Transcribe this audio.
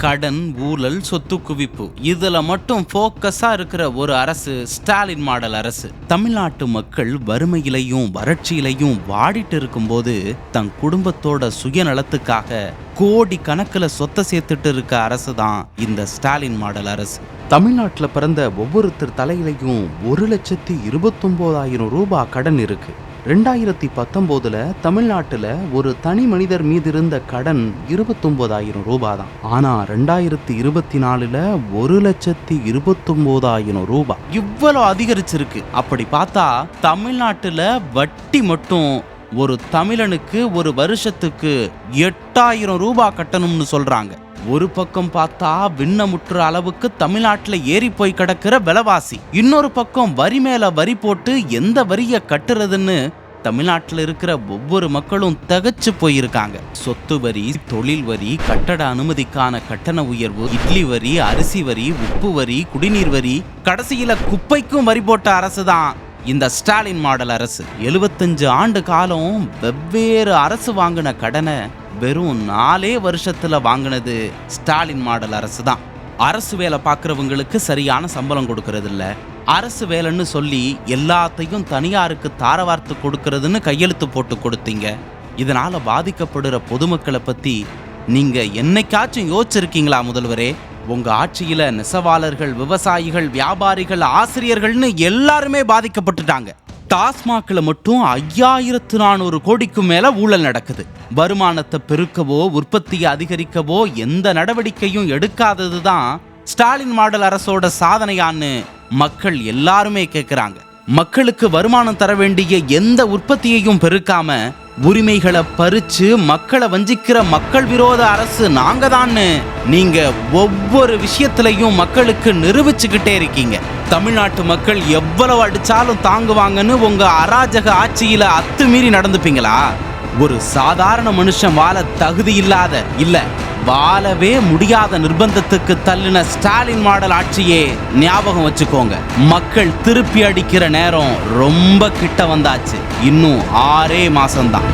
கடன், ஊழல், சொத்து குவிப்பு இதுல மட்டும் போக்கஸா இருக்கிற ஒரு அரசு ஸ்டாலின் மாடல் அரசு. தமிழ்நாட்டு மக்கள் வறுமையிலையும் வறட்சியிலையும் வாடிட்டு இருக்கும்போது தன் குடும்பத்தோட சுயநலத்துக்காக கோடி கணக்கில் சொத்தை சேர்த்துட்டு இருக்க அரசு தான் இந்த ஸ்டாலின் மாடல் அரசு. தமிழ்நாட்டில் பிறந்த ஒவ்வொருத்தர் தலையிலையும் 1,29,000 ரூபாய் கடன் இருக்கு. 2019 தமிழ்நாட்டில் ஒரு தனி மனிதர் மீது இருந்த கடன் 29,000 ரூபாய் தான். ஆனா 2024 1,29,000 ரூபாய் இவ்வளவு அதிகரிச்சிருக்கு. அப்படி பார்த்தா தமிழ்நாட்டுல வட்டி மட்டும் ஒரு தமிழனுக்கு ஒரு வருஷத்துக்கு 8,000 ரூபாய் கட்டணும்னு சொல்றாங்க. ஒரு பக்கம் பார்த்தா விண்ணமுற்ற அளவுக்கு தமிழ்நாட்டில் ஏறி போய் கிடக்கிற விலைவாசி, இன்னொரு பக்கம் வரி மேல வரி போட்டு எந்த வரியை கட்டுறதுன்னு தமிழ்நாட்டில் இருக்கிற ஒவ்வொரு மக்களும் தகச்சு போயிருக்காங்க. சொத்து வரி, தொழில் வரி, கட்டட அனுமதிக்கான கட்டண உயர்வு, இட்லி வரி, அரிசி வரி, உப்பு வரி, குடிநீர் வரி, கடைசியில குப்பைக்கும் வரி போட்ட அரசு தான் இந்த ஸ்டாலின் மாடல் அரசு. 75 ஆண்டு காலம் வெவ்வேறு அரசு வாங்கின கடனை வெறும் 4 வருஷத்துல வாங்கினது ஸ்டாலின் மாடல் அரசு தான். அரசு வேலை பார்க்குறவங்களுக்கு சரியான சம்பளம் கொடுக்கறது இல்ல, அரசு வேலைன்னு சொல்லி எல்லாத்தையும் தனியாருக்கு தாரவார்த்து கொடுக்கறதுன்னு கையெழுத்து போட்டு கொடுத்தீங்க. இதனால பாதிக்கப்படுற பொதுமக்களை பத்தி நீங்க என்னைக்காச்சும் யோசிச்சிருக்கீங்களா முதல்வரே? உங்க ஆட்சியில நெசவாளர்கள், விவசாயிகள், வியாபாரிகள், ஆசிரியர்கள்னு எல்லாருமே பாதிக்கப்பட்டுட்டாங்க. டாஸ்மாக்ல மட்டும் 5,400 கோடிக்கும் மேல ஊழல் நடக்குது. வருமானத்தை பெருக்கவோ உற்பத்தியை அதிகரிக்கவோ எந்த நடவடிக்கையும் எடுக்காதது தான் ஸ்டாலின் மாடல் அரசோட சாதனையான்னு மக்கள் எல்லாருமே கேட்கிறாங்க. மக்களுக்கு வருமானம் தர வேண்டிய எந்த உற்பத்தியையும் பெருக்காம உரிமைகளை பறிச்சு மக்களை வஞ்சிக்கிற மக்கள் விரோத அரசு நாங்க தான்னு நீங்க ஒவ்வொரு விஷயத்திலையும் மக்களுக்கு நிரூபிச்சுக்கிட்டே இருக்கீங்க. தமிழ்நாட்டு மக்கள் எவ்வளவு அடிச்சாலும் தாங்குவாங்கன்னு உங்க அராஜக ஆட்சியில அத்துமீறி நடந்துப்பீங்களா? ஒரு சாதாரண மனுஷன் வாழ தகுதி இல்லாத, இல்ல வாழவே முடியாத நிர்பந்தத்துக்கு தள்ளின ஸ்டாலின் மாடல் ஆட்சியே ஞாபகம் வச்சுக்கோங்க. மக்கள் திருப்பி அடிக்கிற நேரம் ரொம்ப கிட்ட வந்தாச்சு. இன்னும் 6 மாசம்தான்.